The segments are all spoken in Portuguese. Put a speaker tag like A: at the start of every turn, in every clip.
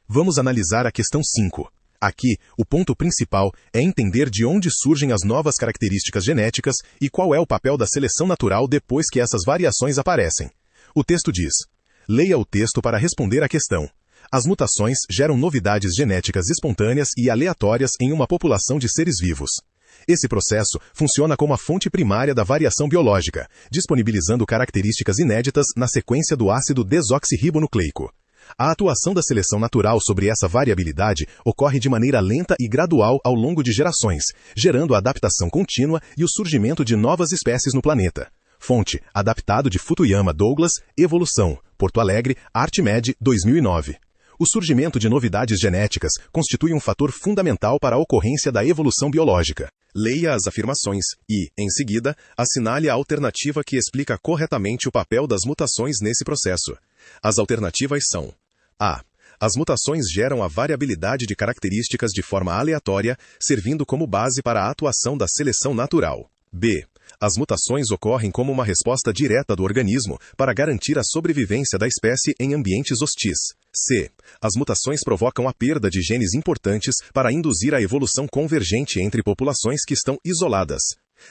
A: Vamos analisar a questão 5. Aqui, o ponto principal é entender de onde surgem as novas características genéticas e qual é o papel da seleção natural depois que essas variações aparecem. O texto diz: leia o texto para responder à questão. As mutações geram novidades genéticas espontâneas e aleatórias em uma população de seres vivos. Esse processo funciona como a fonte primária da variação biológica, disponibilizando características inéditas na sequência do ácido desoxirribonucleico. A atuação da seleção natural sobre essa variabilidade ocorre de maneira lenta e gradual ao longo de gerações, gerando a adaptação contínua e o surgimento de novas espécies no planeta. Fonte: adaptado de Futuyama Douglas, Evolução, Porto Alegre, ArtMed, 2009. O surgimento de novidades genéticas constitui um fator fundamental para a ocorrência da evolução biológica. Leia as afirmações e, em seguida, assinale a alternativa que explica corretamente o papel das mutações nesse processo. As alternativas são: A. As mutações geram a variabilidade de características de forma aleatória, servindo como base para a atuação da seleção natural. B. As mutações ocorrem como uma resposta direta do organismo para garantir a sobrevivência da espécie em ambientes hostis. C. As mutações provocam a perda de genes importantes para induzir a evolução convergente entre populações que estão isoladas.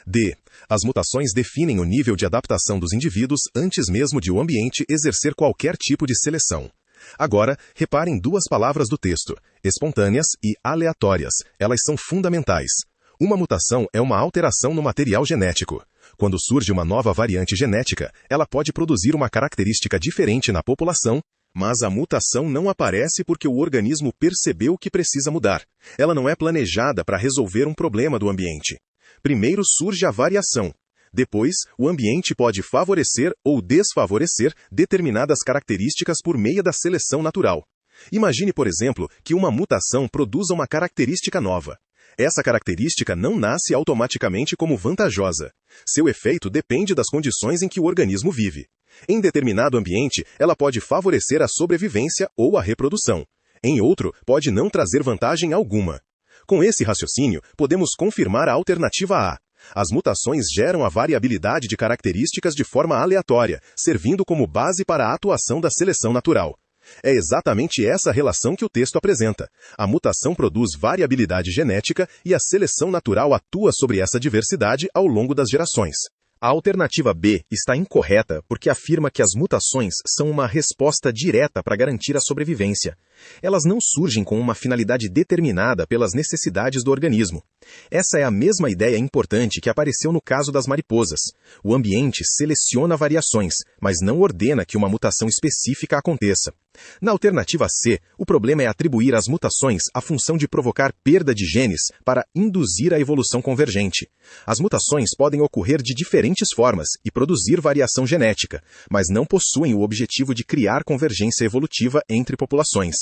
A: D. As mutações definem o nível de adaptação dos indivíduos antes mesmo de o ambiente exercer qualquer tipo de seleção. Agora, reparem duas palavras do texto: espontâneas e aleatórias. Elas são fundamentais. Uma mutação é uma alteração no material genético. Quando surge uma nova variante genética, ela pode produzir uma característica diferente na população, mas a mutação não aparece porque o organismo percebeu que precisa mudar. Ela não é planejada para resolver um problema do ambiente. Primeiro surge a variação. Depois, o ambiente pode favorecer ou desfavorecer determinadas características por meio da seleção natural. Imagine, por exemplo, que uma mutação produza uma característica nova. Essa característica não nasce automaticamente como vantajosa. Seu efeito depende das condições em que o organismo vive. Em determinado ambiente, ela pode favorecer a sobrevivência ou a reprodução. Em outro, pode não trazer vantagem alguma. Com esse raciocínio, podemos confirmar a alternativa A. As mutações geram a variabilidade de características de forma aleatória, servindo como base para a atuação da seleção natural. É exatamente essa relação que o texto apresenta. A mutação produz variabilidade genética e a seleção natural atua sobre essa diversidade ao longo das gerações. A alternativa B está incorreta porque afirma que as mutações são uma resposta direta para garantir a sobrevivência. Elas não surgem com uma finalidade determinada pelas necessidades do organismo. Essa é a mesma ideia importante que apareceu no caso das mariposas. O ambiente seleciona variações, mas não ordena que uma mutação específica aconteça. Na alternativa C, o problema é atribuir às mutações a função de provocar perda de genes para induzir a evolução convergente. As mutações podem ocorrer de diferentes formas e produzir variação genética, mas não possuem o objetivo de criar convergência evolutiva entre populações.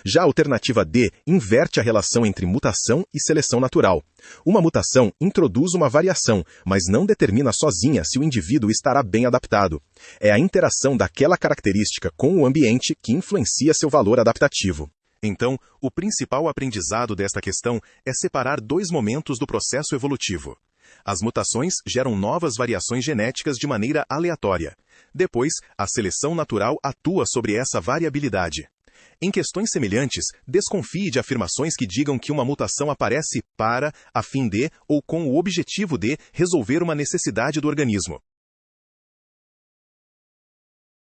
A: Já a alternativa D inverte a relação entre mutação e seleção natural. Uma mutação introduz uma variação, mas não determina sozinha se o indivíduo estará bem adaptado. É a interação daquela característica com o ambiente que influencia seu valor adaptativo. Então, o principal aprendizado desta questão é separar dois momentos do processo evolutivo. As mutações geram novas variações genéticas de maneira aleatória. Depois, a seleção natural atua sobre essa variabilidade. Em questões semelhantes, desconfie de afirmações que digam que uma mutação aparece para, a fim de, ou com o objetivo de, resolver uma necessidade do organismo.